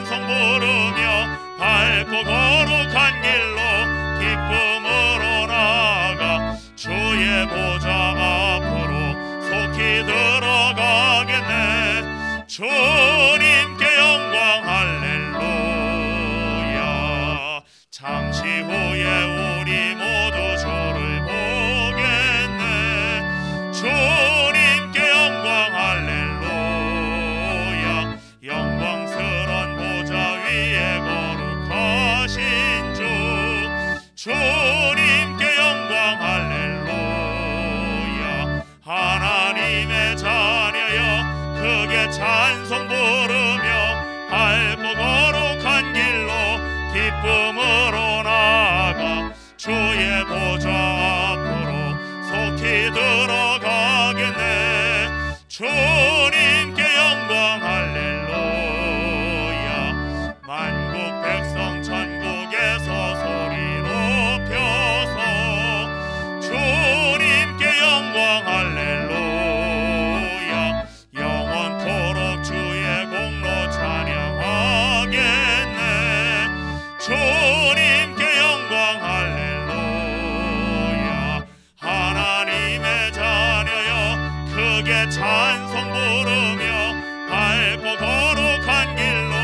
찬송 부르며 밝고 거룩한 길로 기쁨으로 나아가 주의 보좌 앞으로 속히 들어가겠네. 주님께 영광 할렐루야. 잠시 후에 우리 모두 주를 보겠네. 주님께 영광 할렐루야. 영광스런 보좌 위에 거룩하신 주 주님께 영광 할렐루야. 하나님의 자녀여 크게 찬송 부르며 밝고 거룩한 길로 기쁨으로 나아가 주의 보좌 앞으로 속히 들어가겠네. 주님께 영광 할렐루야. 만국 백성 천국에서 소리 높여서 주님께 영광 할렐루야. 영원토록 주의 공로 찬양하겠네. 주님께 영광 할렐루야. 하나님의 자녀여 크게 찬송 부르며 밝고 거룩한 길로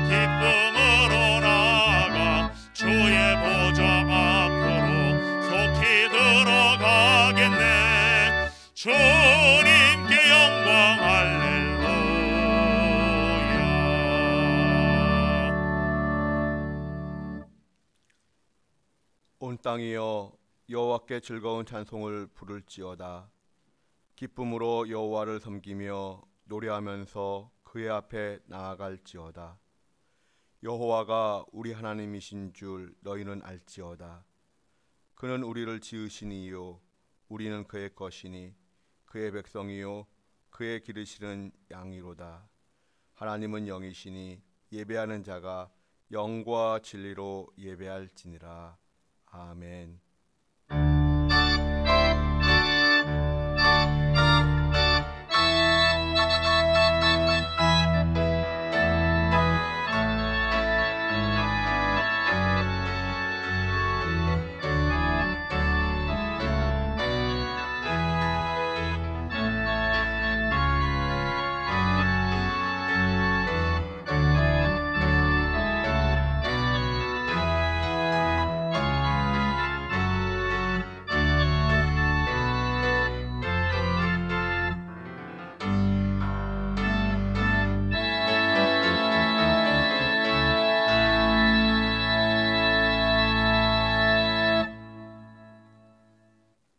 기쁨으로 나아가 주의 보좌 앞으로 속히 들어가겠네. 주님께 영광 할렐루야. 온 땅이여 여호와께 즐거운 찬송을 부를지어다. 기쁨으로 여호와를 섬기며 노래하면서 그의 앞에 나아갈지어다. 여호와가 우리 하나님이신 줄 너희는 알지어다. 그는 우리를 지으시니요 우리는 그의 것이니 그의 백성이요 그의 기르시는 양이로다. 하나님은 영이시니 예배하는 자가 영과 진리로 예배할지니라. 아멘.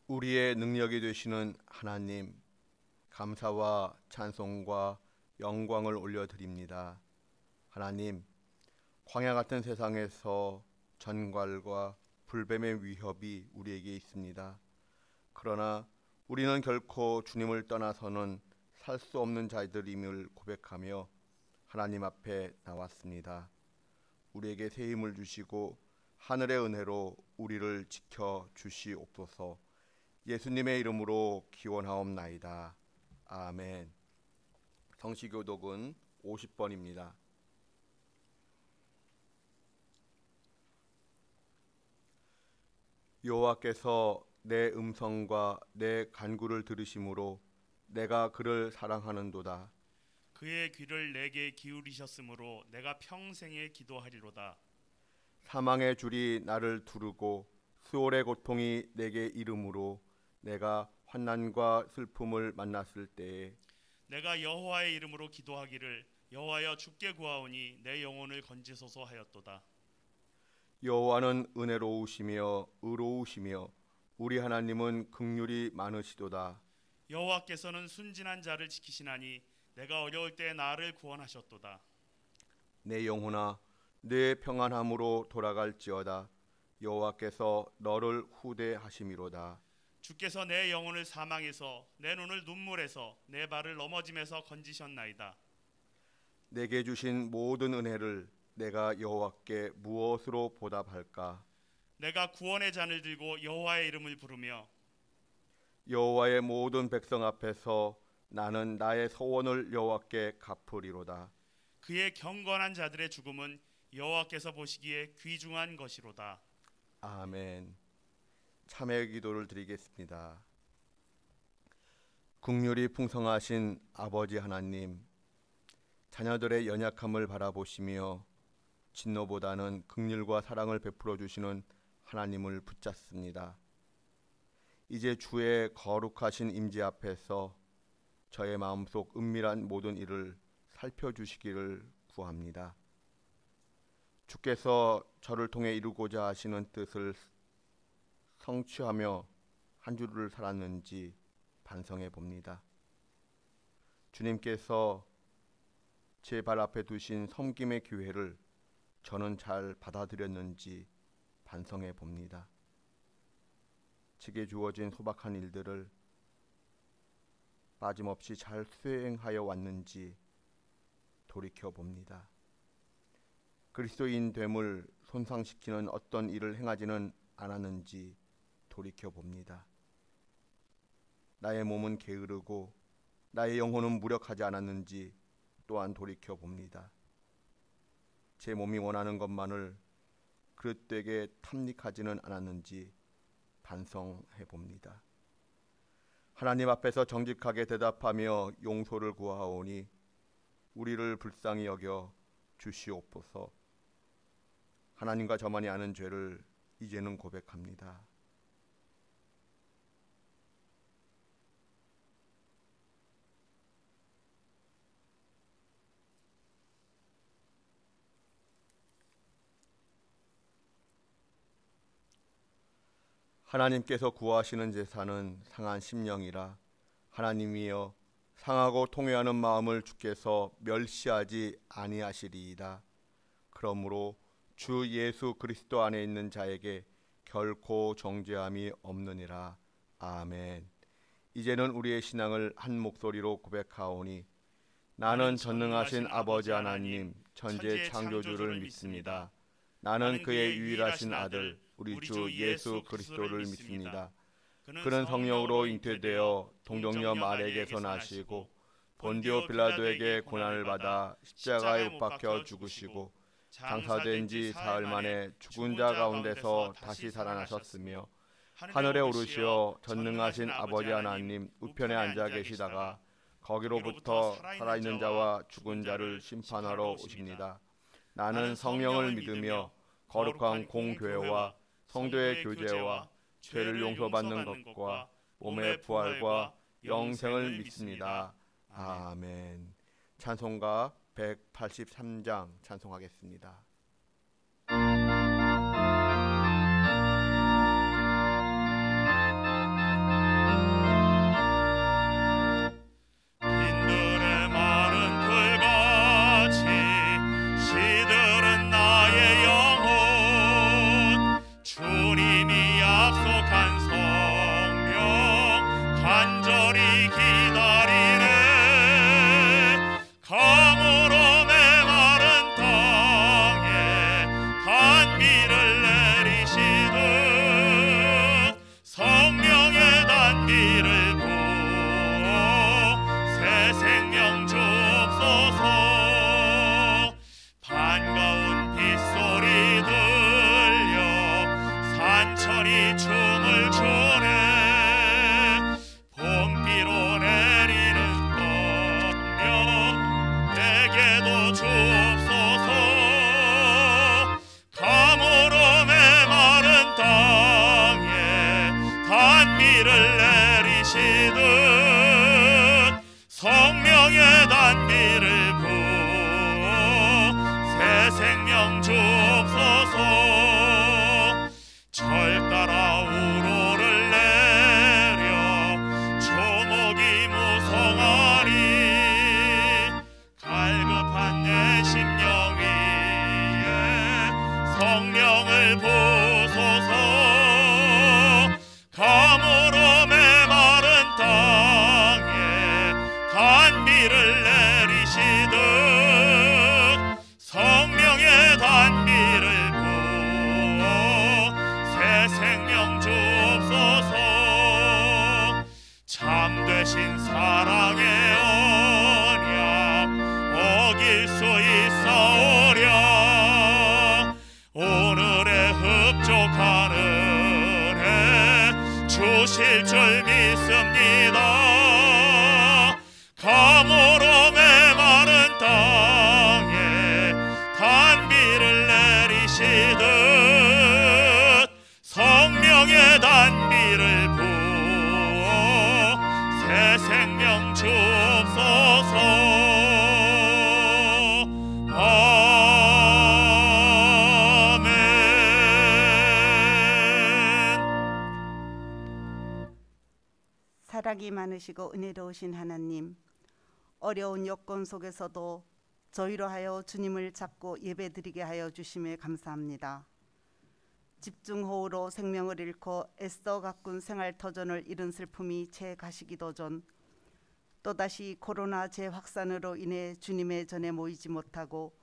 우리의 능력이 되시는 하나님, 감사와 찬송과 영광을 올려드립니다. 하나님, 광야 같은 세상에서 전갈과 불뱀의 위협이 우리에게 있습니다. 그러나 우리는 결코 주님을 떠나서는 살 수 없는 자들임을 고백하며 하나님 앞에 나왔습니다. 우리에게 새 힘을 주시고 하늘의 은혜로 우리를 지켜 주시옵소서. 예수님의 이름으로 기원하옵나이다. 아멘. 성시교독은 50번입니다. 여호와께서 내 음성과 내 간구를 들으심으로 내가 그를 사랑하는도다. 그의 귀를 내게 기울이셨으므로 내가 평생에 기도하리로다. 사망의 줄이 나를 두르고 수월의 고통이 내게 이름으로 내가 환난과 슬픔을 만났을 때에 내가 여호와의 이름으로 기도하기를 여호와여 주께 구하오니 내 영혼을 건지소서 하였도다. 여호와는 은혜로우시며 의로우시며 우리 하나님은 긍휼이 많으시도다. 여호와께서는 순진한 자를 지키시나니 내가 어려울 때 나를 구원하셨도다. 내 영혼아 내 평안함으로 돌아갈지어다. 여호와께서 너를 후대하심이로다. 주께서 내 영혼을 사망에서 내 눈을 눈물에서 내 발을 넘어짐에서 건지셨나이다. 내게 주신 모든 은혜를 내가 여호와께 무엇으로 보답할까? 내가 구원의 잔을 들고 여호와의 이름을 부르며 여호와의 모든 백성 앞에서 나는 나의 소원을 여호와께 갚으리로다. 그의 경건한 자들의 죽음은 여호와께서 보시기에 귀중한 것이로다. 아멘. 참회 기도를 드리겠습니다. 긍휼이 풍성하신 아버지 하나님, 자녀들의 연약함을 바라보시며 진노보다는 긍휼과 사랑을 베풀어 주시는 하나님을 붙잡습니다. 이제 주의 거룩하신 임재 앞에서 저의 마음속 은밀한 모든 일을 살펴주시기를 구합니다. 주께서 저를 통해 이루고자 하시는 뜻을 성취하며 한 주를 살았는지 반성해 봅니다. 주님께서 제 발 앞에 두신 섬김의 기회를 저는 잘 받아들였는지 반성해 봅니다. 제게 주어진 소박한 일들을 빠짐없이 잘 수행하여 왔는지 돌이켜 봅니다. 그리스도인 됨을 손상시키는 어떤 일을 행하지는 않았는지 돌이켜 봅니다. 나의 몸은 게으르고 나의 영혼은 무력하지 않았는지 또한 돌이켜 봅니다. 제 몸이 원하는 것만을 그릇되게 탐닉하지는 않았는지 반성해 봅니다. 하나님 앞에서 정직하게 대답하며 용서를 구하오니 우리를 불쌍히 여겨 주시옵소서. 하나님과 저만이 아는 죄를 이제는 고백합니다. 하나님께서 구하시는 제사는 상한 심령이라 하나님이여 상하고 통회하는 마음을 주께서 멸시하지 아니하시리이다. 그러므로 주 예수 그리스도 안에 있는 자에게 결코 정죄함이 없느니라. 아멘. 이제는 우리의 신앙을 한 목소리로 고백하오니 나는 전능하신 아버지 하나님 천지 창조주를 믿습니다. 나는 그의 유일하신 아들 우리 주 예수 그리스도를 믿습니다. 그는 성령으로 잉태되어 동정녀 마리아에게서 나시고 본디오 빌라도에게 고난을 받아 십자가에 못 박혀 죽으시고 장사된 지 사흘 만에 죽은 자 가운데서 다시 살아나셨으며 하늘에 오르시어 전능하신 아버지 하나님 우편에 앉아 계시다가 거기로부터 살아있는 자와 죽은 자를 심판하러 오십니다. 나는 성령을 믿으며 거룩한 공교회와 성도의 교제와 죄를 용서받는 것과 몸의 부활과 영생을 믿습니다. 아멘. 찬송가 183장 찬송하겠습니다. 성령의 단비를 부어 새 생명 주옵소서. 절 따라 우로를 내려 조목이 무성하리. 갈급한 내 심령 위에 성령을 부소서. 가물어 메마른 땅에 단비를 내리시듯 성령의 단비를 부어 새 생명 주옵소서. 참되신 사랑의 언약 어길 수 하시듯 성령의 단비를 부어 새 생명 주옵소서. 아멘. 사랑이 많으시고 은혜로우신 하나님, 어려운 여건 속에서도 저희로 하여 주님을 찾고 예배드리게 하여 주심에 감사합니다. 집중호우로 생명을 잃고 애써 가꾼 생활터전을 잃은 슬픔이 채 가시기도 전 또다시 코로나 재확산으로 인해 주님의 전에 모이지 못하고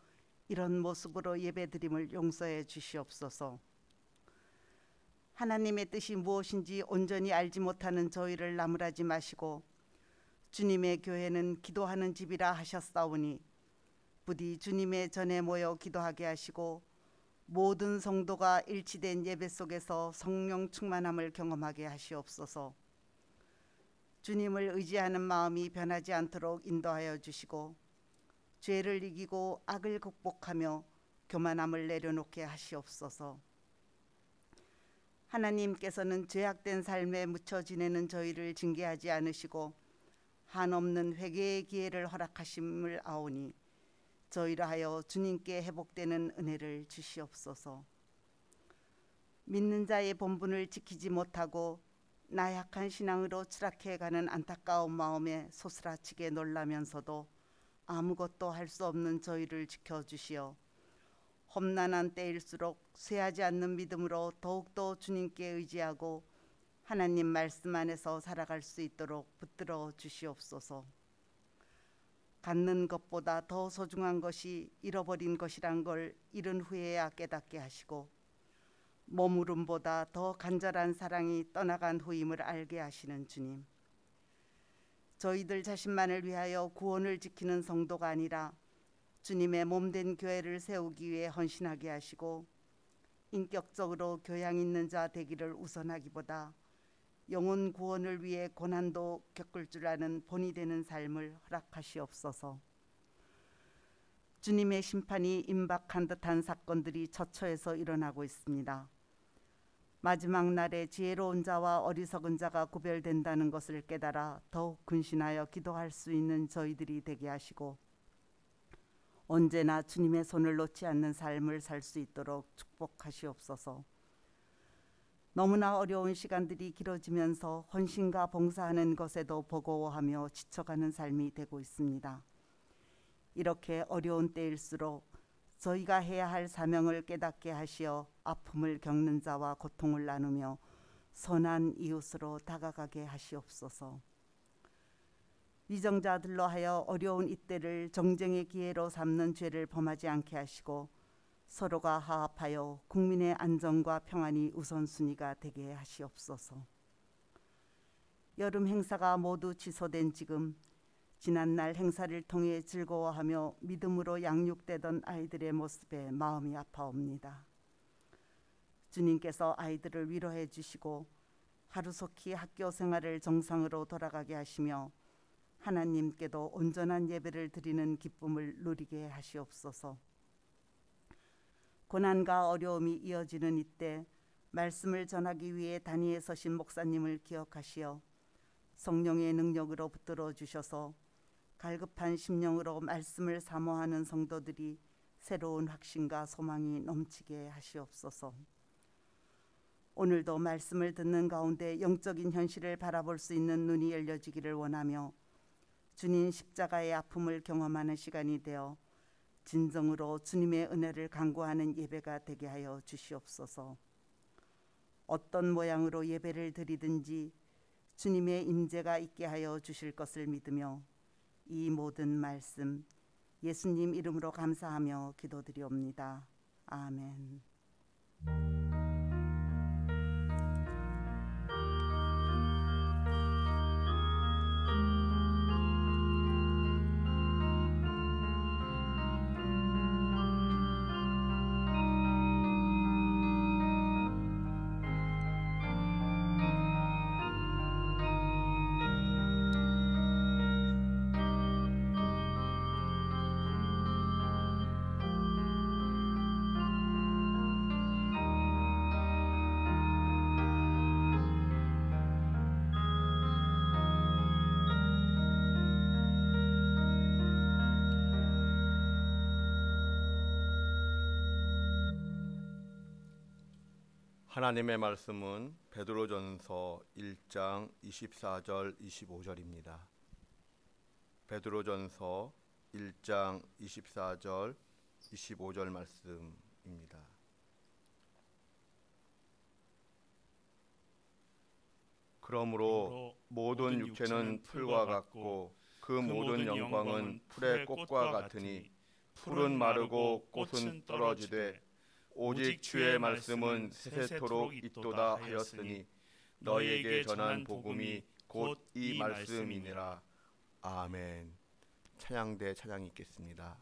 이런 모습으로 예배드림을 용서해 주시옵소서. 하나님의 뜻이 무엇인지 온전히 알지 못하는 저희를 나무라지 마시고 주님의 교회는 기도하는 집이라 하셨사오니 부디 주님의 전에 모여 기도하게 하시고 모든 성도가 일치된 예배 속에서 성령 충만함을 경험하게 하시옵소서. 주님을 의지하는 마음이 변하지 않도록 인도하여 주시고 죄를 이기고 악을 극복하며 교만함을 내려놓게 하시옵소서. 하나님께서는 죄악된 삶에 묻혀 지내는 저희를 징계하지 않으시고 한없는 회개의 기회를 허락하심을 아오니 저희라 하여 주님께 회복되는 은혜를 주시옵소서. 믿는 자의 본분을 지키지 못하고 나약한 신앙으로 추락해가는 안타까운 마음에 소스라치게 놀라면서도 아무것도 할 수 없는 저희를 지켜주시어 험난한 때일수록 쇠하지 않는 믿음으로 더욱더 주님께 의지하고 하나님 말씀 안에서 살아갈 수 있도록 붙들어 주시옵소서. 갖는 것보다 더 소중한 것이 잃어버린 것이란 걸 잃은 후에야 깨닫게 하시고 머무름보다 더 간절한 사랑이 떠나간 후임을 알게 하시는 주님, 저희들 자신만을 위하여 구원을 지키는 성도가 아니라 주님의 몸된 교회를 세우기 위해 헌신하게 하시고 인격적으로 교양 있는 자 되기를 우선하기보다 영혼 구원을 위해 고난도 겪을 줄 아는 본이 되는 삶을 허락하시옵소서. 주님의 심판이 임박한 듯한 사건들이 처처해서 일어나고 있습니다. 마지막 날에 지혜로운 자와 어리석은 자가 구별된다는 것을 깨달아 더욱 근신하여 기도할 수 있는 저희들이 되게 하시고 언제나 주님의 손을 놓지 않는 삶을 살 수 있도록 축복하시옵소서. 너무나 어려운 시간들이 길어지면서 헌신과 봉사하는 것에도 버거워하며 지쳐가는 삶이 되고 있습니다. 이렇게 어려운 때일수록 저희가 해야 할 사명을 깨닫게 하시어 아픔을 겪는 자와 고통을 나누며 선한 이웃으로 다가가게 하시옵소서. 위정자들로 하여 어려운 이때를 정쟁의 기회로 삼는 죄를 범하지 않게 하시고 서로가 화합하여 국민의 안전과 평안이 우선순위가 되게 하시옵소서. 여름 행사가 모두 취소된 지금 지난날 행사를 통해 즐거워하며 믿음으로 양육되던 아이들의 모습에 마음이 아파옵니다. 주님께서 아이들을 위로해 주시고 하루속히 학교 생활을 정상으로 돌아가게 하시며 하나님께도 온전한 예배를 드리는 기쁨을 누리게 하시옵소서. 고난과 어려움이 이어지는 이때 말씀을 전하기 위해 단위에 서신 목사님을 기억하시어 성령의 능력으로 붙들어 주셔서 갈급한 심령으로 말씀을 사모하는 성도들이 새로운 확신과 소망이 넘치게 하시옵소서. 오늘도 말씀을 듣는 가운데 영적인 현실을 바라볼 수 있는 눈이 열려지기를 원하며 주님 십자가의 아픔을 경험하는 시간이 되어 진정으로 주님의 은혜를 간구하는 예배가 되게 하여 주시옵소서. 어떤 모양으로 예배를 드리든지 주님의 임재가 있게 하여 주실 것을 믿으며 이 모든 말씀 예수님 이름으로 감사하며 기도드리옵니다. 아멘. 하나님의 말씀은 베드로전서 1장 24절 25절입니다. 베드로전서 1장 24절 25절 말씀입니다. 그러므로 모든 육체는 풀과 같고 그 모든 영광은 풀의 꽃과 같으니 풀은 마르고 꽃은 떨어지되 오직 주의 말씀은 세세토록 있도다 하였으니 너희에게 전한 복음이 곧 이 말씀이니라. 아멘. 찬양대 찬양이 있겠습니다.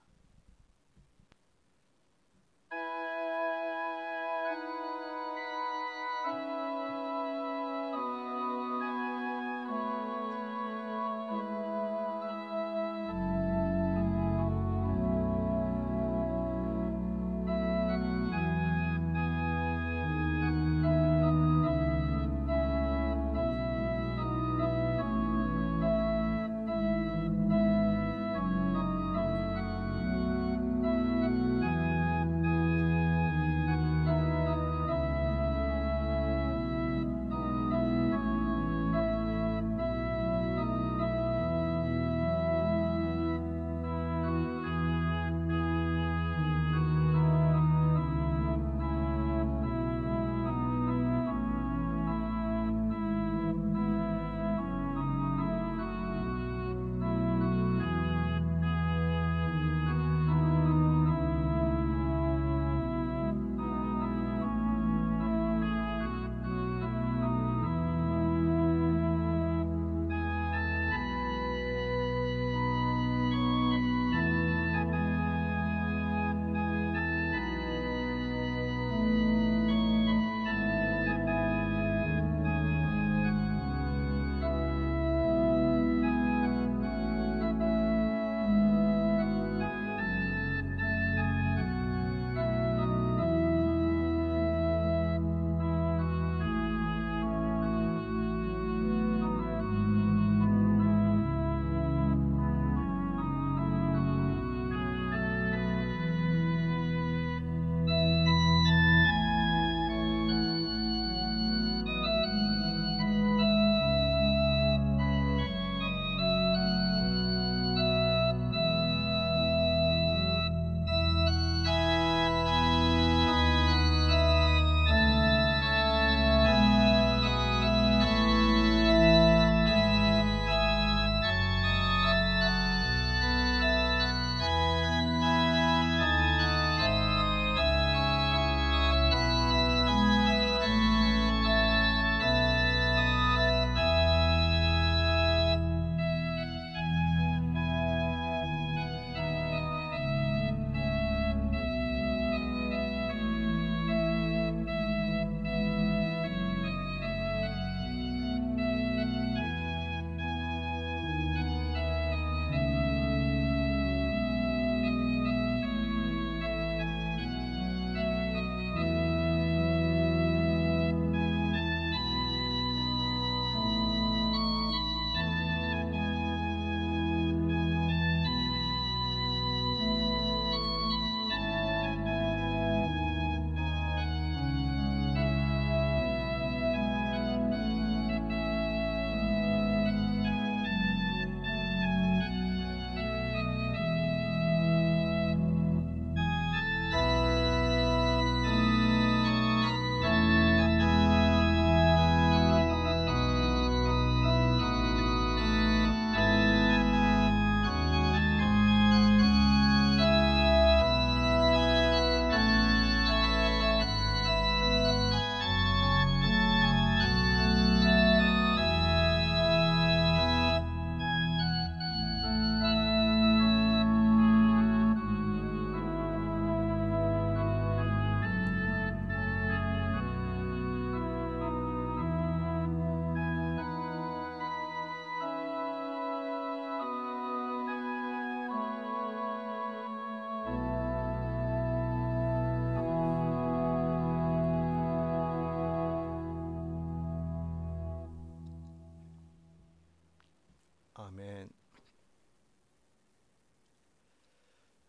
아멘.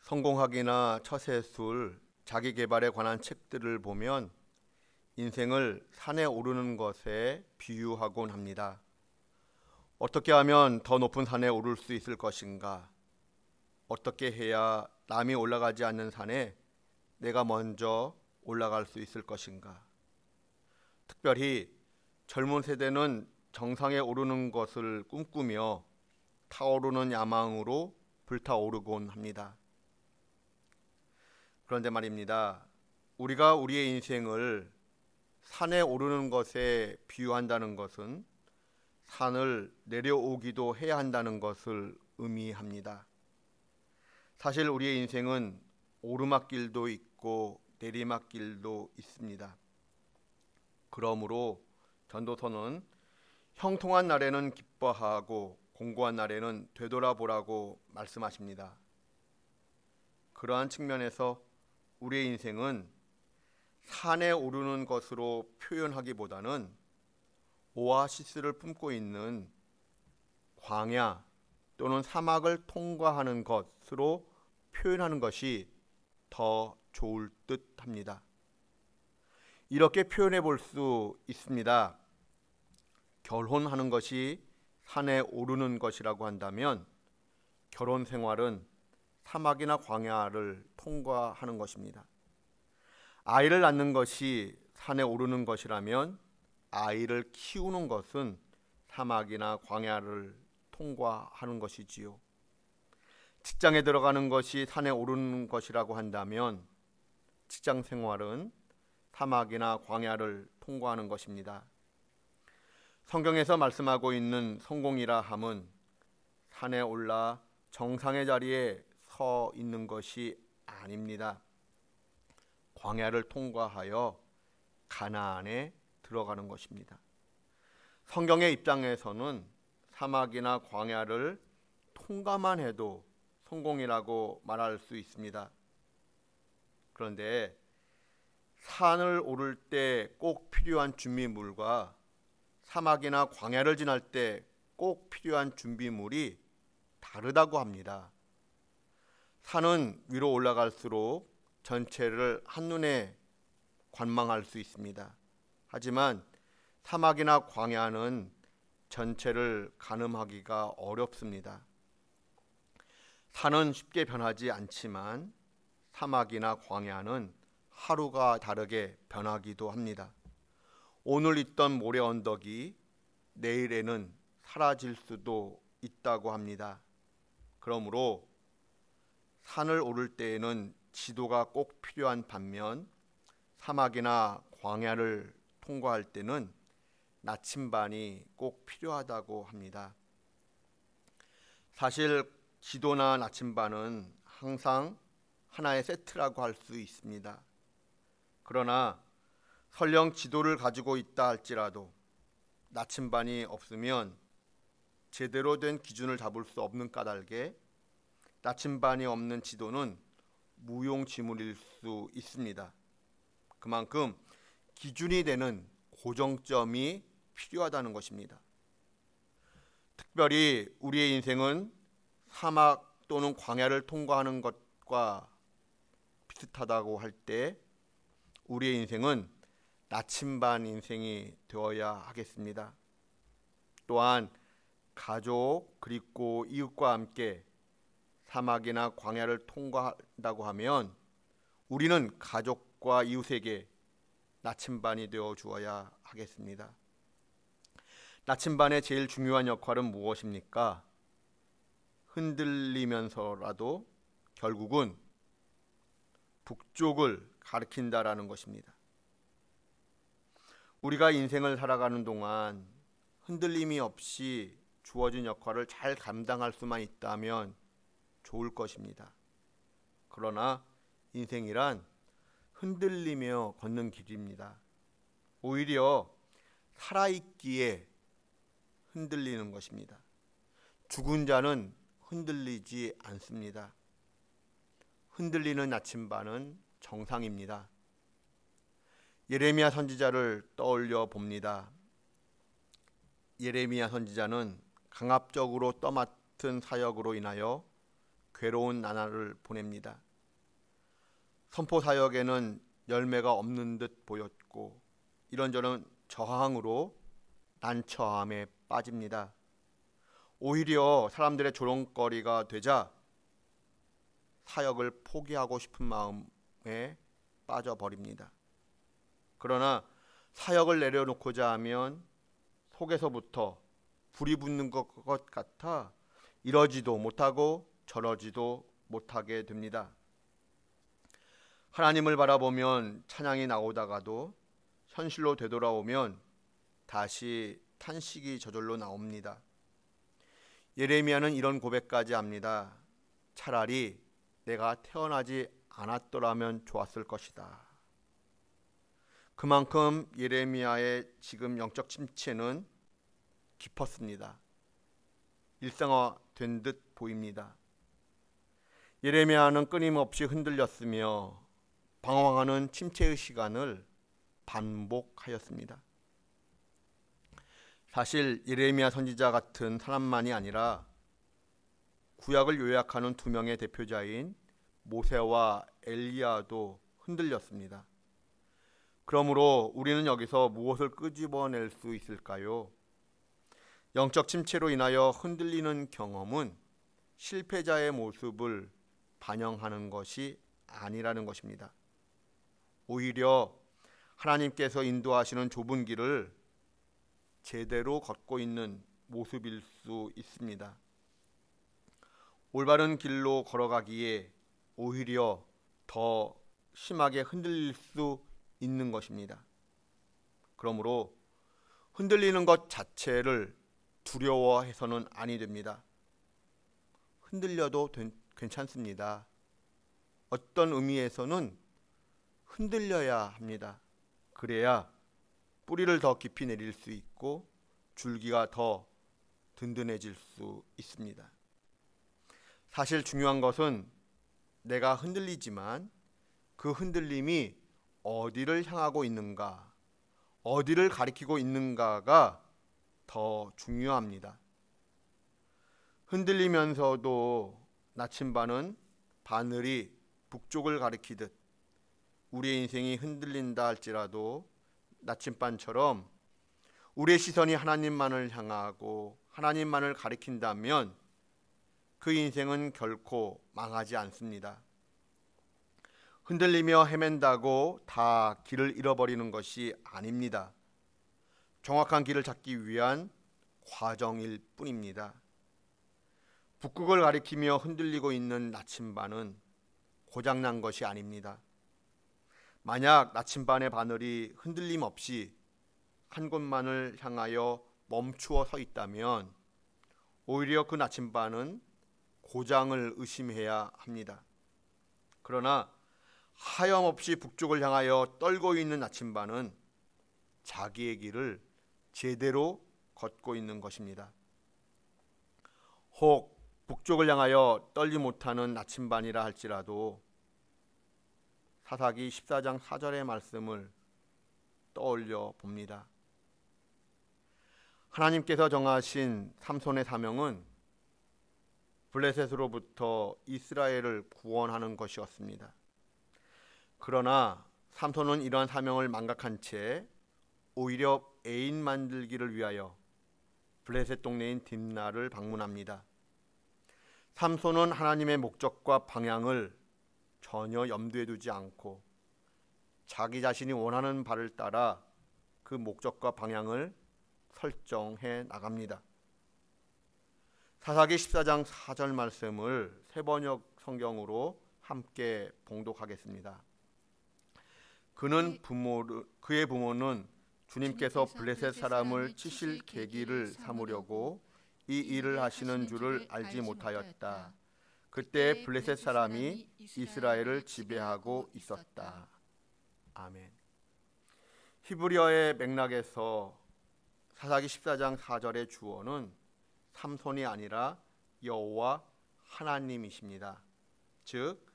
성공학이나 처세술, 자기개발에 관한 책들을 보면 인생을 산에 오르는 것에 비유하곤 합니다. 어떻게 하면 더 높은 산에 오를 수 있을 것인가? 어떻게 해야 남이 올라가지 않는 산에 내가 먼저 올라갈 수 있을 것인가? 특별히 젊은 세대는 정상에 오르는 것을 꿈꾸며 타오르는 야망으로 불타오르곤 합니다. 그런데 말입니다. 우리가 우리의 인생을 산에 오르는 것에 비유한다는 것은 산을 내려오기도 해야 한다는 것을 의미합니다. 사실 우리의 인생은 오르막길도 있고 내리막길도 있습니다. 그러므로 전도서는 형통한 날에는 기뻐하고 공고한 날에는 되돌아보라고 말씀하십니다. 그러한 측면에서 우리의 인생은 산에 오르는 것으로 표현하기보다는 오아시스를 품고 있는 광야 또는 사막을 통과하는 것으로 표현하는 것이 더 좋을 듯 합니다. 이렇게 표현해 볼 수 있습니다. 결혼하는 것이 산에 오르는 것이라고 한다면 결혼 생활은 사막이나 광야를 통과하는 것입니다. 아이를 낳는 것이 산에 오르는 것이라면 아이를 키우는 것은 사막이나 광야를 통과하는 것이지요. 직장에 들어가는 것이 산에 오르는 것이라고 한다면 직장 생활은 사막이나 광야를 통과하는 것입니다. 성경에서 말씀하고 있는 성공이라 함은 산에 올라 정상의 자리에 서 있는 것이 아닙니다. 광야를 통과하여 가나안에 들어가는 것입니다. 성경의 입장에서는 사막이나 광야를 통과만 해도 성공이라고 말할 수 있습니다. 그런데 산을 오를 때 꼭 필요한 준비물과 사막이나 광야를 지날 때 꼭 필요한 준비물이 다르다고 합니다. 산은 위로 올라갈수록 전체를 한눈에 관망할 수 있습니다. 하지만 사막이나 광야는 전체를 가늠하기가 어렵습니다. 산은 쉽게 변하지 않지만 사막이나 광야는 하루가 다르게 변하기도 합니다. 오늘 있던 모래 언덕이 내일에는 사라질 수도 있다고 합니다. 그러므로 산을 오를 때에는 지도가 꼭 필요한 반면 사막이나 광야를 통과할 때는 나침반이 꼭 필요하다고 합니다. 사실 지도나 나침반은 항상 하나의 세트라고 할 수 있습니다. 그러나 설령 지도를 가지고 있다 할지라도 나침반이 없으면 제대로 된 기준을 잡을 수 없는 까닭에 나침반이 없는 지도는 무용지물일 수 있습니다. 그만큼 기준이 되는 고정점이 필요하다는 것입니다. 특별히 우리의 인생은 사막 또는 광야를 통과하는 것과 비슷하다고 할 때 우리의 인생은 나침반 인생이 되어야 하겠습니다. 또한 가족 그리고 이웃과 함께 사막이나 광야를 통과한다고 하면 우리는 가족과 이웃에게 나침반이 되어 주어야 하겠습니다. 나침반의 제일 중요한 역할은 무엇입니까? 흔들리면서라도 결국은 북쪽을 가리킨다라는 것입니다. 우리가 인생을 살아가는 동안 흔들림이 없이 주어진 역할을 잘 감당할 수만 있다면 좋을 것입니다. 그러나 인생이란 흔들리며 걷는 길입니다. 오히려 살아있기에 흔들리는 것입니다. 죽은 자는 흔들리지 않습니다. 흔들리는 나침반은 정상입니다. 예레미야 선지자를 떠올려 봅니다. 예레미야 선지자는 강압적으로 떠맡은 사역으로 인하여 괴로운 나날을 보냅니다. 선포 사역에는 열매가 없는 듯 보였고 이런저런 저항으로 난처함에 빠집니다. 오히려 사람들의 조롱거리가 되자 사역을 포기하고 싶은 마음에 빠져버립니다. 그러나 사역을 내려놓고자 하면 속에서부터 불이 붙는 것 같아 이러지도 못하고 저러지도 못하게 됩니다. 하나님을 바라보면 찬양이 나오다가도 현실로 되돌아오면 다시 탄식이 저절로 나옵니다. 예레미야는 이런 고백까지 합니다. 차라리 내가 태어나지 않았더라면 좋았을 것이다. 그만큼 예레미야의 지금 영적 침체는 깊었습니다. 일상화된 듯 보입니다. 예레미야는 끊임없이 흔들렸으며 방황하는 침체의 시간을 반복하였습니다. 사실 예레미야 선지자 같은 사람만이 아니라 구약을 요약하는 두 명의 대표자인 모세와 엘리야도 흔들렸습니다. 그러므로 우리는 여기서 무엇을 끄집어낼 수 있을까요? 영적 침체로 인하여 흔들리는 경험은 실패자의 모습을 반영하는 것이 아니라는 것입니다. 오히려 하나님께서 인도하시는 좁은 길을 제대로 걷고 있는 모습일 수 있습니다. 올바른 길로 걸어가기에 오히려 더 심하게 흔들릴 수 있는 것입니다. 그러므로 흔들리는 것 자체를 두려워해서는 아니 됩니다. 흔들려도 괜찮습니다. 어떤 의미에서는 흔들려야 합니다. 그래야 뿌리를 더 깊이 내릴 수 있고 줄기가 더 든든해질 수 있습니다. 사실 중요한 것은 내가 흔들리지만 그 흔들림이 어디를 향하고 있는가, 어디를 가리키고 있는가가 더 중요합니다. 흔들리면서도 나침반은 바늘이 북쪽을 가리키듯 우리의 인생이 흔들린다 할지라도 나침반처럼 우리의 시선이 하나님만을 향하고 하나님만을 가리킨다면 그 인생은 결코 망하지 않습니다. 흔들리며 헤맨다고 다 길을 잃어버리는 것이 아닙니다. 정확한 길을 찾기 위한 과정일 뿐입니다. 북극을 가리키며 흔들리고 있는 나침반은 고장난 것이 아닙니다. 만약 나침반의 바늘이 흔들림 없이 한 곳만을 향하여 멈추어 서 있다면 오히려 그 나침반은 고장을 의심해야 합니다. 그러나 하염없이 북쪽을 향하여 떨고 있는 나침반은 자기의 길을 제대로 걷고 있는 것입니다. 혹 북쪽을 향하여 떨지 못하는 나침반이라 할지라도 사사기 14장 4절의 말씀을 떠올려 봅니다. 하나님께서 정하신 삼손의 사명은 블레셋으로부터 이스라엘을 구원하는 것이었습니다. 그러나 삼손은 이러한 사명을 망각한 채 오히려 애인 만들기를 위하여 블레셋 동네인 딥나를 방문합니다. 삼손은 하나님의 목적과 방향을 전혀 염두에 두지 않고 자기 자신이 원하는 바를 따라 그 목적과 방향을 설정해 나갑니다. 사사기 14장 4절 말씀을 세번역 성경으로 함께 봉독하겠습니다. 그의 부모는 주님께서 블레셋 사람을 치실 계기를 삼으려고 이 일을 하시는 줄을 알지 못하였다. 그때 블레셋 사람이 이스라엘을 지배하고 있었다. 아멘. 히브리어의 맥락에서 사사기 14장 4절의 주어는 삼손이 아니라 여호와 하나님이십니다. 즉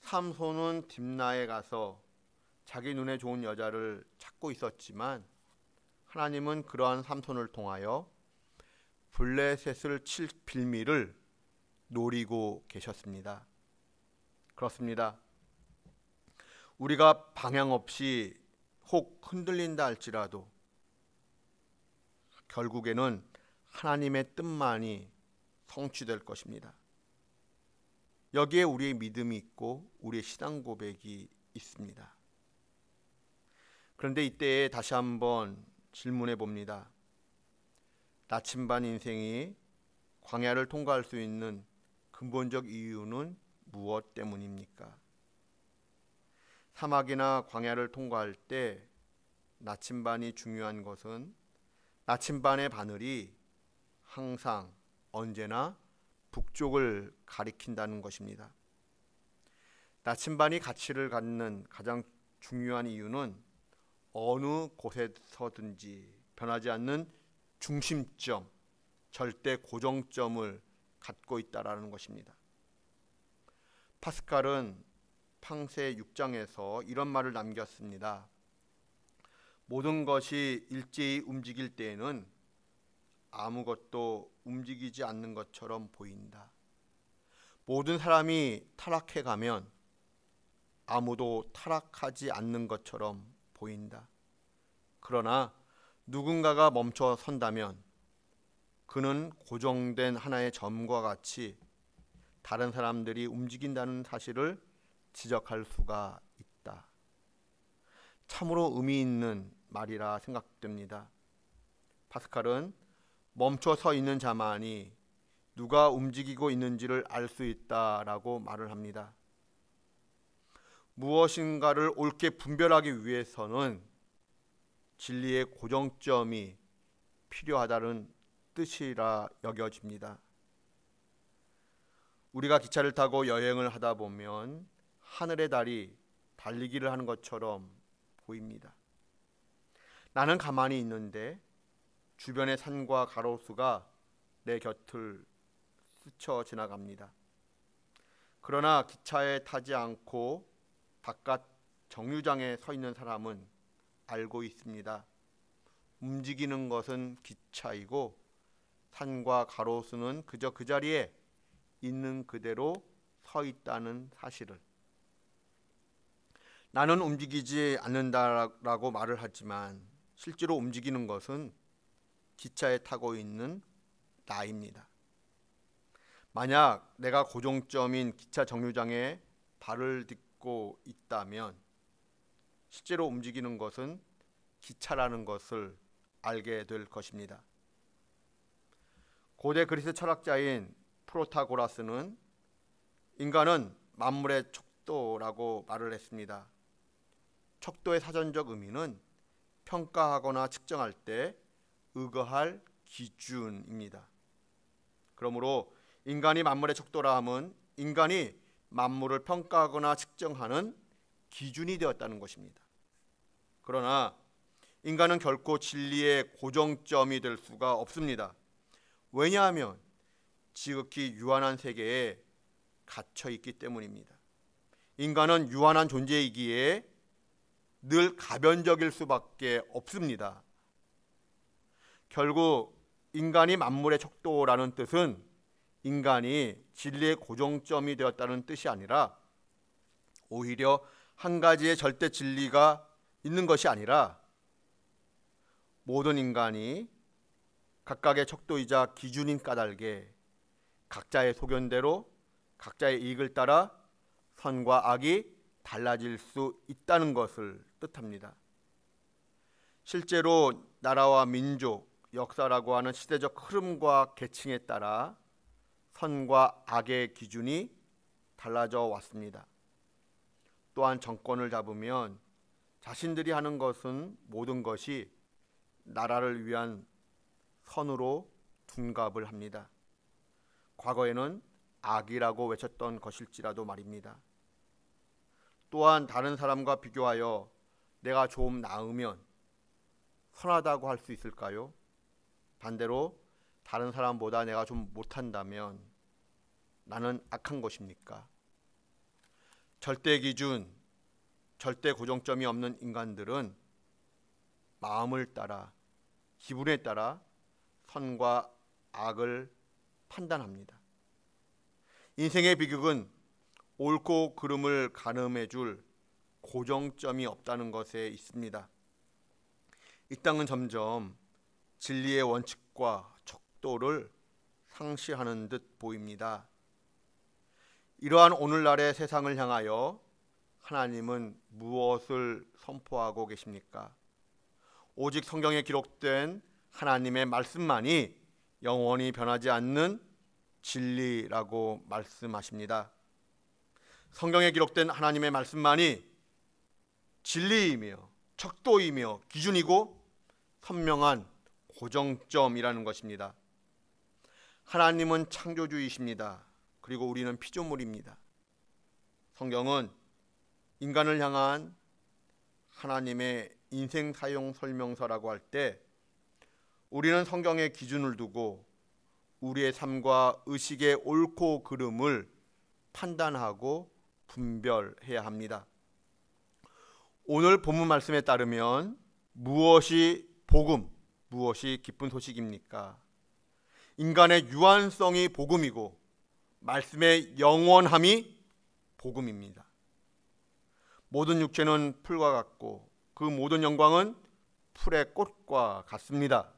삼손은 딥나에 가서 자기 눈에 좋은 여자를 찾고 있었지만 하나님은 그러한 삼손을 통하여 블레셋을 칠 빌미를 노리고 계셨습니다. 그렇습니다. 우리가 방향 없이 혹 흔들린다 할지라도 결국에는 하나님의 뜻만이 성취될 것입니다. 여기에 우리의 믿음이 있고 우리의 신앙 고백이 있습니다. 그런데 이때에 다시 한번 질문해 봅니다. 나침반 인생이 광야를 통과할 수 있는 근본적 이유는 무엇 때문입니까? 사막이나 광야를 통과할 때 나침반이 중요한 것은 나침반의 바늘이 항상 언제나 북쪽을 가리킨다는 것입니다. 나침반이 가치를 갖는 가장 중요한 이유는 어느 곳에서든지 변하지 않는 중심점, 절대 고정점을 갖고 있다라는 것입니다. 파스칼은 팡세 6장에서 이런 말을 남겼습니다. 모든 것이 일제히 움직일 때에는 아무것도 움직이지 않는 것처럼 보인다. 모든 사람이 타락해 가면 아무도 타락하지 않는 것처럼 보인다. 그러나 누군가가 멈춰 선다면 그는 고정된 하나의 점과 같이 다른 사람들이 움직인다는 사실을 지적할 수가 있다. 참으로 의미 있는 말이라 생각됩니다. 파스칼은 멈춰 서 있는 자만이 누가 움직이고 있는지를 알 수 있다라고 말을 합니다. 무엇인가를 옳게 분별하기 위해서는 진리의 고정점이 필요하다는 뜻이라 여겨집니다. 우리가 기차를 타고 여행을 하다 보면 하늘의 달이 달리기를 하는 것처럼 보입니다. 나는 가만히 있는데 주변의 산과 가로수가 내 곁을 스쳐 지나갑니다. 그러나 기차에 타지 않고 바깥 정류장에 서 있는 사람은 알고 있습니다. 움직이는 것은 기차이고 산과 가로수는 그저 그 자리에 있는 그대로 서 있다는 사실을. 나는 움직이지 않는다라고 말을 하지만 실제로 움직이는 것은 기차에 타고 있는 나입니다. 만약 내가 고정점인 기차 정류장에 발을 딛고 있다면 실제로 움직이는 것은 기차라는 것을 알게 될 것입니다. 고대 그리스 철학자인 프로타고라스는 인간은 만물의 척도라고 말을 했습니다. 척도의 사전적 의미는 평가하거나 측정할 때 의거할 기준입니다. 그러므로 인간이 만물의 척도라 함은 인간이 만물을 평가하거나 측정하는 기준이 되었다는 것입니다. 그러나 인간은 결코 진리의 고정점이 될 수가 없습니다. 왜냐하면 지극히 유한한 세계에 갇혀 있기 때문입니다. 인간은 유한한 존재이기에 늘 가변적일 수밖에 없습니다. 결국 인간이 만물의 척도라는 뜻은 인간이 진리의 고정점이 되었다는 뜻이 아니라 오히려 한 가지의 절대 진리가 있는 것이 아니라 모든 인간이 각각의 척도이자 기준인 까닭에 각자의 소견대로 각자의 이익을 따라 선과 악이 달라질 수 있다는 것을 뜻합니다. 실제로 나라와 민족, 역사라고 하는 시대적 흐름과 계층에 따라 선과 악의 기준이 달라져 왔습니다. 또한 정권을 잡으면 자신들이 하는 것은 모든 것이 나라를 위한 선으로 둔갑을 합니다. 과거에는 악이라고 외쳤던 것일지라도 말입니다. 또한 다른 사람과 비교하여 내가 좀 나으면 선하다고 할 수 있을까요? 반대로 다른 사람보다 내가 좀 못한다면 나는 악한 것입니까? 절대 기준, 절대 고정점이 없는 인간들은 마음을 따라, 기분에 따라 선과 악을 판단합니다. 인생의 비극은 옳고 그름을 가늠해 줄 고정점이 없다는 것에 있습니다. 이 땅은 점점 진리의 원칙과 척도를 상실하는 듯 보입니다. 이러한 오늘날의 세상을 향하여 하나님은 무엇을 선포하고 계십니까? 오직 성경에 기록된 하나님의 말씀만이 영원히 변하지 않는 진리라고 말씀하십니다. 성경에 기록된 하나님의 말씀만이 진리이며 척도이며 기준이고 선명한 고정점이라는 것입니다. 하나님은 창조주이십니다. 그리고 우리는 피조물입니다. 성경은 인간을 향한 하나님의 인생 사용 설명서라고 할 때 우리는 성경의 기준을 두고 우리의 삶과 의식의 옳고 그름을 판단하고 분별해야 합니다. 오늘 본문 말씀에 따르면 무엇이 복음, 무엇이 기쁜 소식입니까? 인간의 유한성이 복음이고 말씀의 영원함이 복음입니다. 모든 육체는 풀과 같고 그 모든 영광은 풀의 꽃과 같습니다.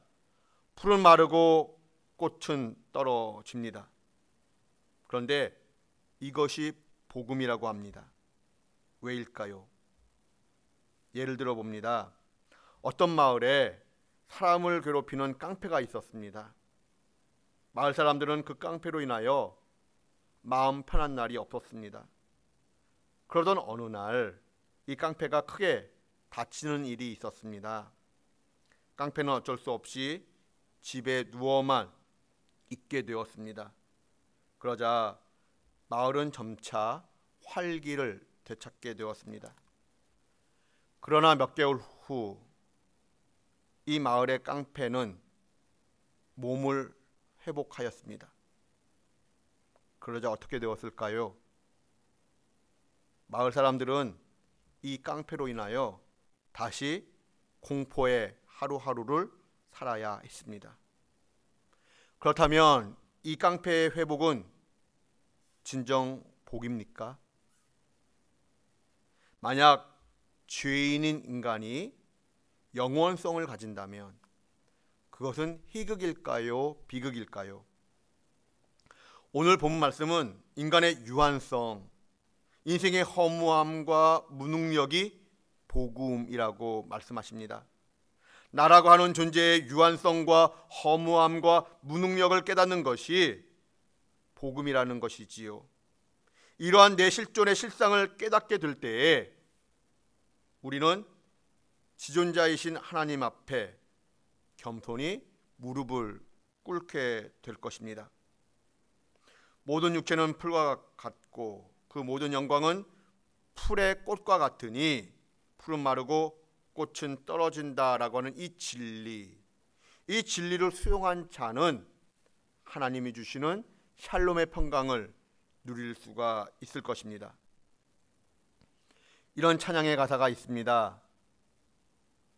풀은 마르고 꽃은 떨어집니다. 그런데 이것이 복음이라고 합니다. 왜일까요? 예를 들어 봅니다. 어떤 마을에 사람을 괴롭히는 깡패가 있었습니다. 마을 사람들은 그 깡패로 인하여 마음 편한 날이 없었습니다. 그러던 어느 날 이 깡패가 크게 다치는 일이 있었습니다. 깡패는 어쩔 수 없이 집에 누워만 있게 되었습니다. 그러자 마을은 점차 활기를 되찾게 되었습니다. 그러나 몇 개월 후 이 마을의 깡패는 몸을 회복하였습니다. 그러자 어떻게 되었을까요? 마을 사람들은 이 깡패로 인하여 다시 공포의 하루하루를 살아야 했습니다. 그렇다면 이 깡패의 회복은 진정 복입니까? 만약 죄인인 인간이 영원성을 가진다면 그것은 희극일까요? 비극일까요? 오늘 본 말씀은 인간의 유한성, 인생의 허무함과 무능력이 복음이라고 말씀하십니다. 나라고 하는 존재의 유한성과 허무함과 무능력을 깨닫는 것이 복음이라는 것이지요. 이러한 내 실존의 실상을 깨닫게 될 때에 우리는 지존자이신 하나님 앞에 겸손히 무릎을 꿇게 될 것입니다. 모든 육체는 풀과 같고 그 모든 영광은 풀의 꽃과 같으니 풀은 마르고 꽃은 떨어진다라고 하는 이 진리를 수용한 자는 하나님이 주시는 샬롬의 평강을 누릴 수가 있을 것입니다. 이런 찬양의 가사가 있습니다.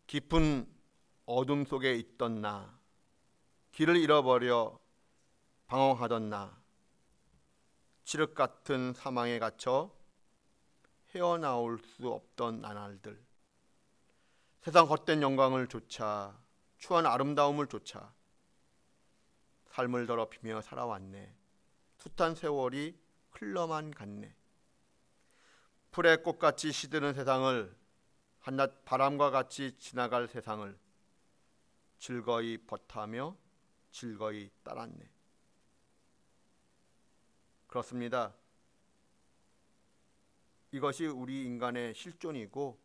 깊은 어둠 속에 있던 나, 길을 잃어버려 방황하던 나, 칠흑 같은 사망에 갇혀 헤어나올 수 없던 나날들, 세상 헛된 영광을 쫓아 추한 아름다움을 쫓아 삶을 더럽히며 살아왔네. 숱한 세월이 흘러만 갔네. 풀의 꽃같이 시드는 세상을, 한낮 바람과 같이 지나갈 세상을 즐거이 버타며 즐거이 따랐네. 그렇습니다. 이것이 우리 인간의 실존이고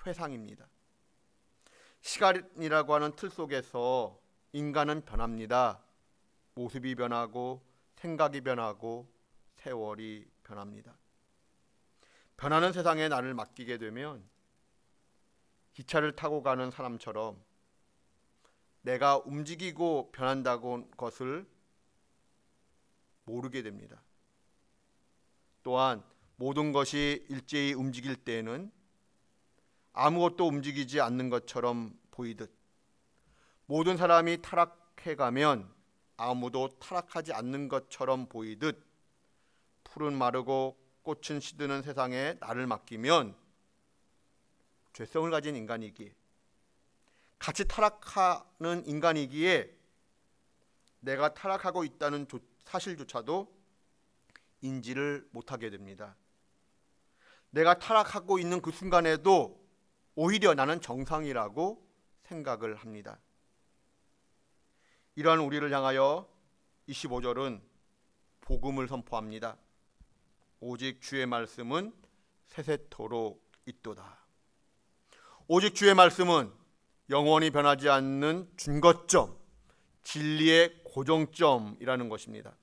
회상입니다. 시간이라고 하는 틀 속에서 인간은 변합니다. 모습이 변하고 생각이 변하고 세월이 변합니다. 변하는 세상에 나를 맡기게 되면 기차를 타고 가는 사람처럼 내가 움직이고 변한다고 것을 모르게 됩니다. 또한 모든 것이 일제히 움직일 때에는 아무것도 움직이지 않는 것처럼 보이듯, 모든 사람이 타락해가면 아무도 타락하지 않는 것처럼 보이듯, 풀은 마르고 꽃은 시드는 세상에 나를 맡기면 죄성을 가진 인간이기에 같이 타락하는 인간이기에 내가 타락하고 있다는 사실조차도 인지를 못하게 됩니다. 내가 타락하고 있는 그 순간에도 오히려 나는 정상이라고 생각을 합니다. 이러한 우리를 향하여 25절은 복음을 선포합니다. 오직 주의 말씀은 세세토록 있도다. 오직 주의 말씀은 영원히 변하지 않는 준거점, 진리의 고정점이라는 것입니다.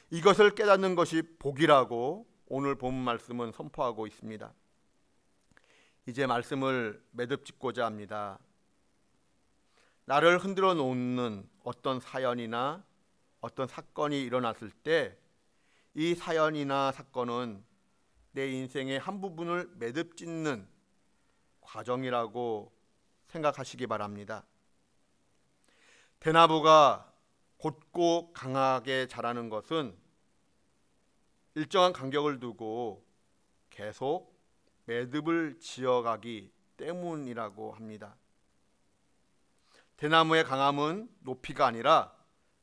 이것을 깨닫는 것이 복이라고 오늘 본 말씀은 선포하고 있습니다. 이제 말씀을 매듭짓고자 합니다. 나를 흔들어 놓는 어떤 사연이나 어떤 사건이 일어났을 때 이 사연이나 사건은 내 인생의 한 부분을 매듭짓는 과정이라고 생각하시기 바랍니다. 대나무가 곧고 강하게 자라는 것은 일정한 간격을 두고 계속 매듭을 지어가기 때문이라고 합니다. 대나무의 강함은 높이가 아니라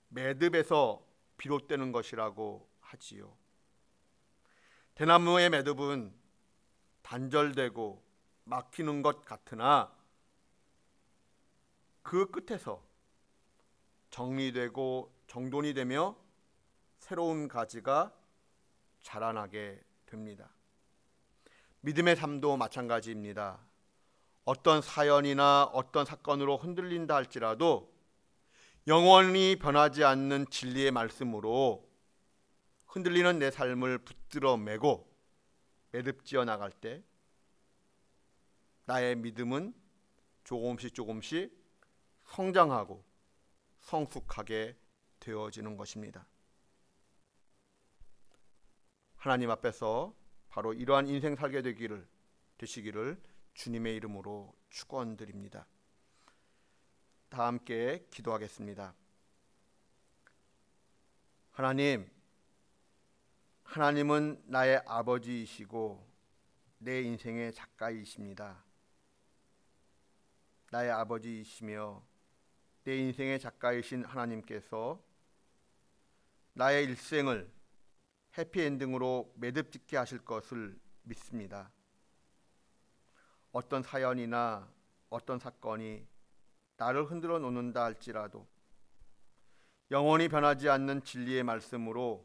매듭에서 비롯되는 것이라고 하지요. 대나무의 매듭은 단절되고 막히는 것 같으나 그 끝에서 정리되고 정돈이 되며 새로운 가지가 자라나게 됩니다. 믿음의 삶도 마찬가지입니다. 어떤 사연이나 어떤 사건으로 흔들린다 할지라도 영원히 변하지 않는 진리의 말씀으로 흔들리는 내 삶을 붙들어 매고 매듭지어 나갈 때 나의 믿음은 조금씩 성장하고 성숙하게 되어지는 것입니다. 하나님 앞에서 바로 이러한 인생 살게 되시기를 주님의 이름으로 축원드립니다. 다 함께 기도하겠습니다. 하나님은 나의 아버지이시고 내 인생의 작가이십니다. 나의 아버지이시며 내 인생의 작가이신 하나님께서 나의 일생을 해피엔딩으로 매듭짓게 하실 것을 믿습니다. 어떤 사연이나 어떤 사건이 나를 흔들어 놓는다 할지라도 영원히 변하지 않는 진리의 말씀으로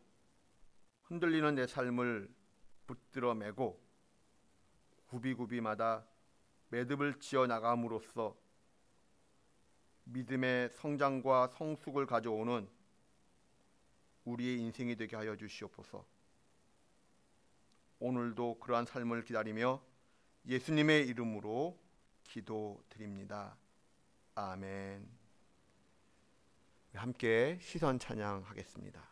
흔들리는 내 삶을 붙들어 매고 구비구비마다 매듭을 지어 나감으로써 믿음의 성장과 성숙을 가져오는 우리의 인생이 되게 하여 주시옵소서. 오늘도 그러한 삶을 기다리며 예수님의 이름으로 기도드립니다. 아멘. 함께 시선 찬양하겠습니다.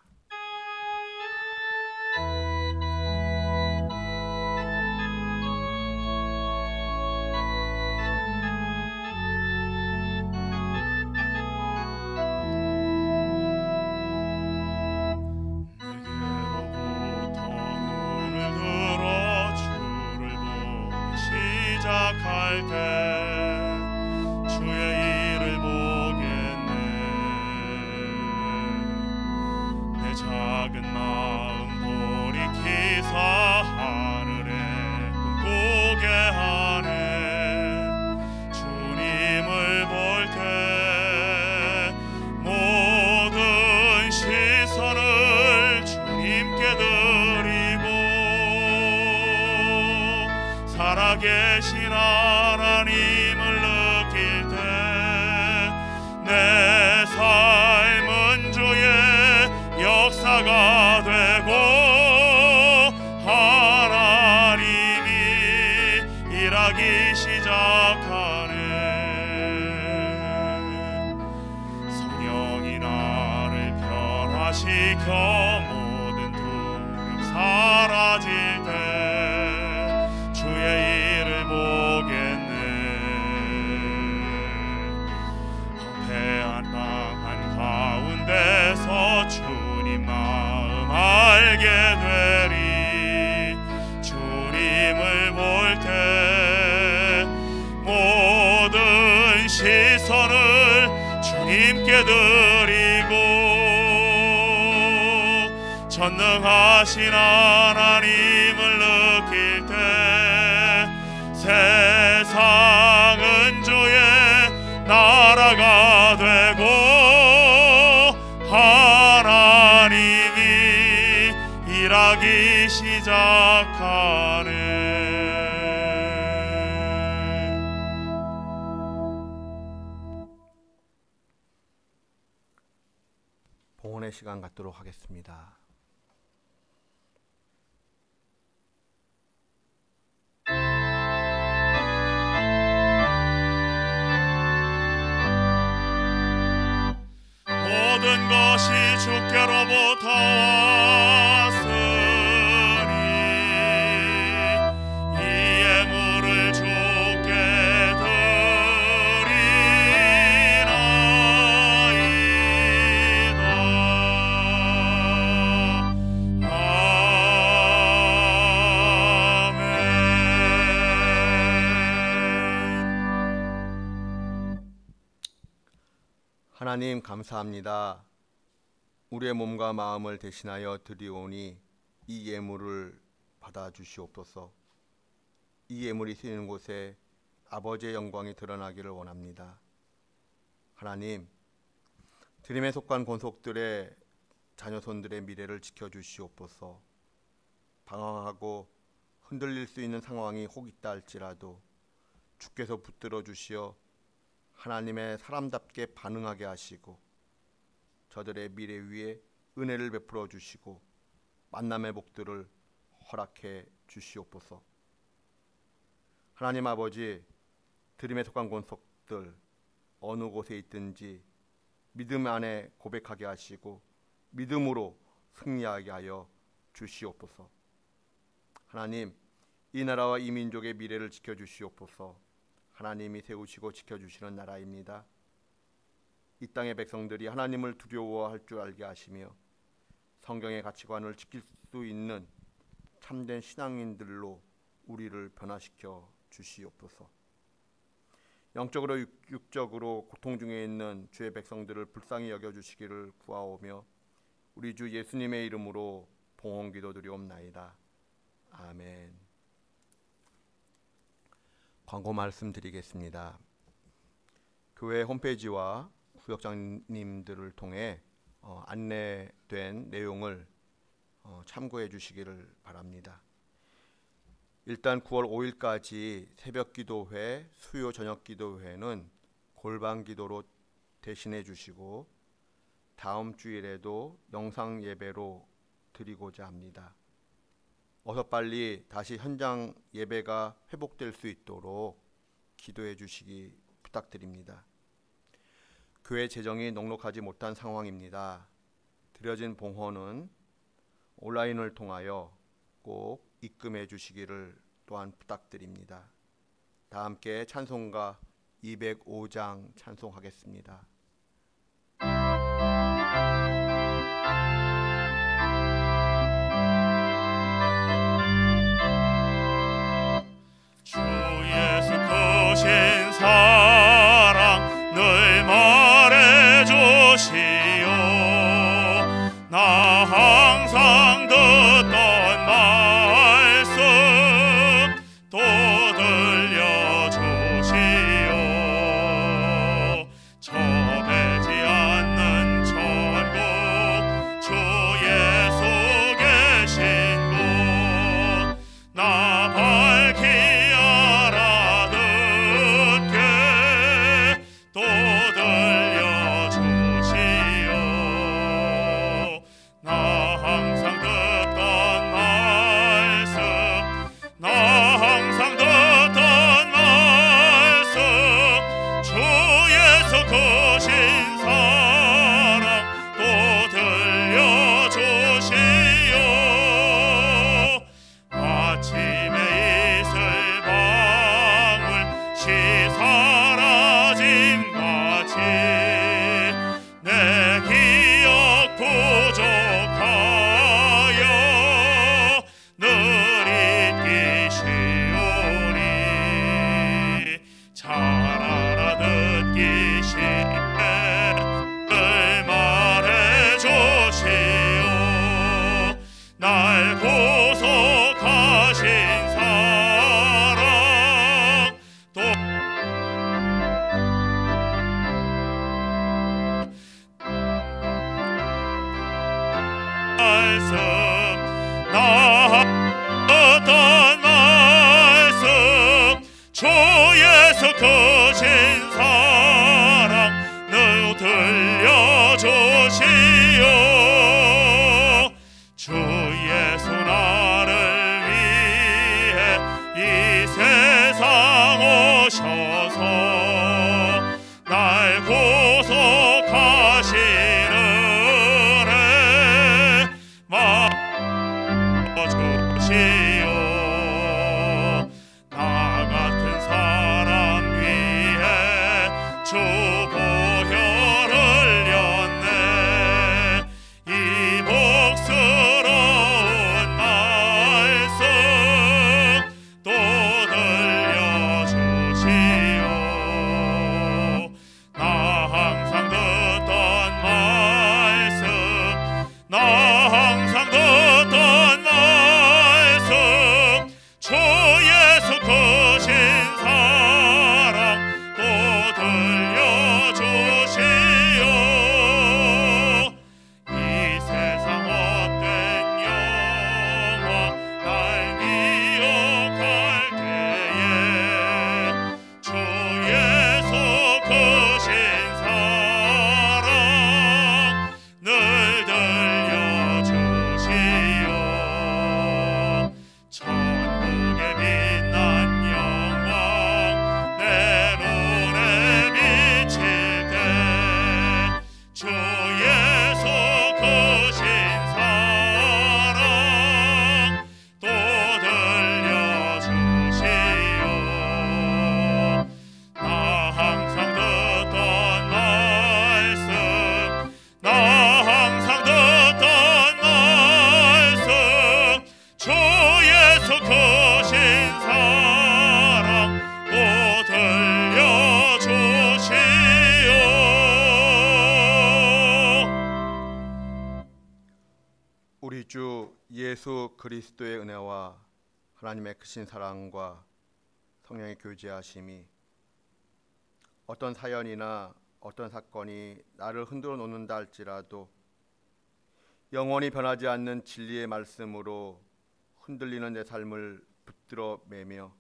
살아계신 하나님을 느낄 때 내 삶은 주의 역사가 되고 하나님이 일하기 시작하네. 성령이 나를 변화시켜 모든 두려움 사라질 때 주의 일을 보겠네. 황폐한 땅 한가운데서 주님 마음 알게 되리. 주님을 볼 때 모든 최선을 주님께 드리고 전능하신 하나님을 느낄 때 세상은 주의 나라가 되고 하나님이 일하기 시작하네. 봉헌의 시간 갖도록 하겠습니다. 모든 것이 주께로부터 왔으니 이 예물을 주께 드리나이다. 아멘. 하나님 감사합니다. 우리의 몸과 마음을 대신하여 드리오니 이 예물을 받아주시옵소서. 이 예물이 쓰이는 곳에 아버지의 영광이 드러나기를 원합니다. 하나님, 드림에 속한 권속들의 자녀손들의 미래를 지켜주시옵소서. 방황하고 흔들릴 수 있는 상황이 혹 있다 할지라도 주께서 붙들어 주시어 하나님의 사람답게 반응하게 하시고 저들의 미래 위에 은혜를 베풀어 주시고 만남의 복들을 허락해 주시옵소서. 하나님 아버지, 드림에 속한 권속들 어느 곳에 있든지 믿음 안에 고백하게 하시고 믿음으로 승리하게 하여 주시옵소서. 하나님, 이 나라와 이 민족의 미래를 지켜주시옵소서. 하나님이 세우시고 지켜주시는 나라입니다. 이 땅의 백성들이 하나님을 두려워할 줄 알게 하시며 성경의 가치관을 지킬 수 있는 참된 신앙인들로 우리를 변화시켜 주시옵소서. 영적으로 육적으로 고통 중에 있는 주의 백성들을 불쌍히 여겨주시기를 구하오며 우리 주 예수님의 이름으로 봉헌 기도드리옵나이다. 아멘. 광고 말씀드리겠습니다. 교회 홈페이지와 구역장님들을 통해 안내된 내용을 참고해 주시기를 바랍니다. 일단 9월 5일까지 새벽 기도회, 수요 저녁 기도회는 골방 기도로 대신해 주시고 다음 주일에도 영상 예배로 드리고자 합니다. 어서 빨리 다시 현장 예배가 회복될 수 있도록 기도해 주시기 부탁드립니다. 교회 재정이 넉넉하지 못한 상황입니다. 드려진 봉헌은 온라인을 통하여 꼭 입금해 주시기를 또한 부탁드립니다. 다 함께 찬송가 205장 찬송하겠습니다. 주 예수 크신 사랑 늘 말해주시오. 나 항상 듣던 말씀 또 들려주시오. 좁지 않는 천국 주 예수 계신 곳 나 밝히 알아듣게 또 들려주시오. 나 항상 듣던 말씀 나 항상 듣던 말씀 주 예수 크신 사랑 또 들려주시오. 아침에 이슬 방울 시 사라짐같이 내 기억 부족하여 늘 잊기 쉬우니 잘 알아듣기 늘 말해 주시오. 날 구속하신 사랑 또 말씀 나 어떤 말씀 주 예수 크신 사랑 늘 들려주시오. 주 예수 나를 위해 이 세상 오셔서 날 구속하신 은혜 주시오. 나 같은 사람 위해 주 보혈 흘렸네. 이 복스러운 말씀 또 들려주시오. 나 항상 듣던 말씀 나 항상 듣던 말씀 주 예수 크신 사랑 또 들려주시오. 이 세상 헛된 영화 날 미혹할 때에 주 예수 크신 사랑 늘 들려주시오. 천국의 빛난 영광 내 눈에 비칠 때 주 예수 크신 사랑 또 들려주시오. 나 항상 듣던 말씀 나 항상 듣던 말씀 주 예수 크신 사랑 또 들려주시오. 우리 주 예수 그리스도의 은혜와 하나님의 크신 사랑과 성령의 교제하심이 어떤 사연이나 어떤 사건이 나를 흔들어 놓는다 할지라도 영원히 변하지 않는 진리의 말씀으로 흔들리는 내 삶을 붙들어 매며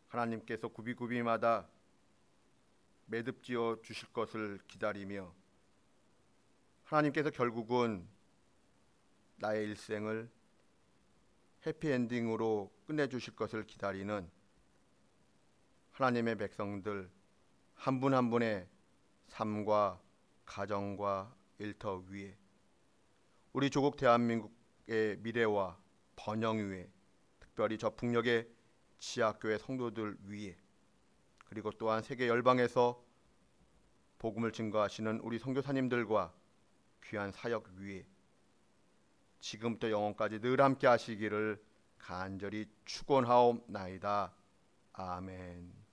하나님께서 굽이굽이마다 매듭지어 주실 것을 기다리며 하나님께서 결국은 나의 일생을 해피엔딩으로 끝내주실 것을 기다리는 하나님의 백성들 한 분 한 분의 삶과 가정과 일터 위에 우리 조국 대한민국의 미래와 번영 위에 특별히 저 북녘의 지하교회 성도들 위에 그리고 또한 세계 열방에서 복음을 증거하시는 우리 선교사님들과 귀한 사역 위에 지금부터 영원까지 늘 함께 하시기를 간절히 축원하옵나이다. 아멘.